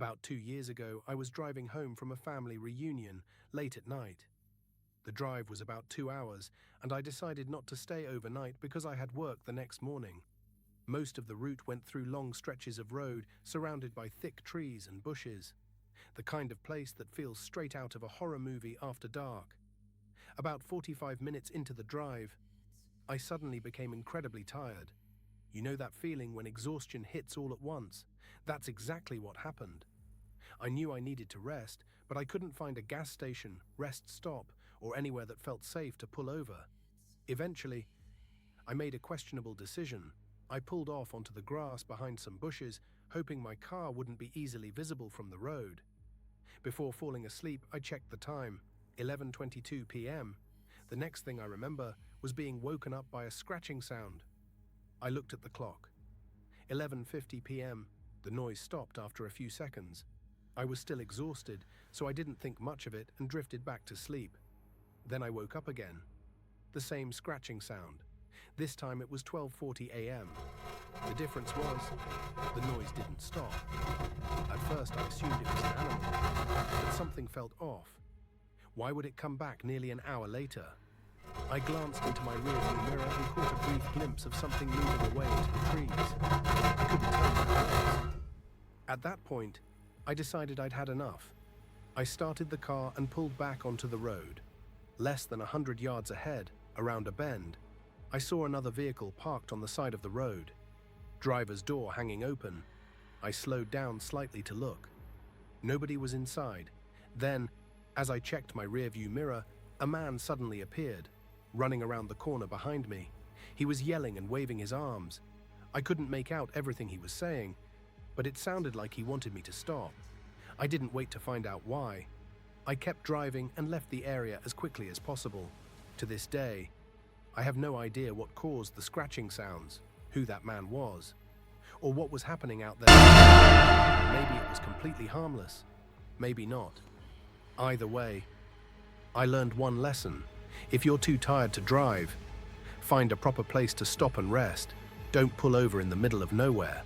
About 2 years ago, I was driving home from a family reunion late at night. The drive was about 2 hours, and I decided not to stay overnight because I had work the next morning. Most of the route went through long stretches of road surrounded by thick trees and bushes, the kind of place that feels straight out of a horror movie after dark. About 45 minutes into the drive, I suddenly became incredibly tired. You know that feeling when exhaustion hits all at once? That's exactly what happened. I knew I needed to rest, but I couldn't find a gas station, rest stop, or anywhere that felt safe to pull over. Eventually, I made a questionable decision. I pulled off onto the grass behind some bushes, hoping my car wouldn't be easily visible from the road. Before falling asleep, I checked the time, 11:22 p.m. The next thing I remember was being woken up by a scratching sound. I looked at the clock. 11:50 p.m. The noise stopped after a few seconds. I was still exhausted, so I didn't think much of it and drifted back to sleep. Then I woke up again. The same scratching sound. This time it was 12:40 a.m. The difference was, the noise didn't stop. At first I assumed it was an animal, but something felt off. Why would it come back nearly an hour later? I glanced into my rearview mirror and caught a brief glimpse of something moving away into the trees. I couldn't tell what it was. At that point, I decided I'd had enough. I started the car and pulled back onto the road. Less than 100 yards ahead, around a bend, I saw another vehicle parked on the side of the road. Driver's door hanging open. I slowed down slightly to look. Nobody was inside. Then, as I checked my rearview mirror, a man suddenly appeared, running around the corner behind me. He was yelling and waving his arms. I couldn't make out everything he was saying, but it sounded like he wanted me to stop. I didn't wait to find out why. I kept driving and left the area as quickly as possible. To this day, I have no idea what caused the scratching sounds, who that man was, or what was happening out there. Maybe it was completely harmless, maybe not. Either way, I learned one lesson. If you're too tired to drive, find a proper place to stop and rest. Don't pull over in the middle of nowhere.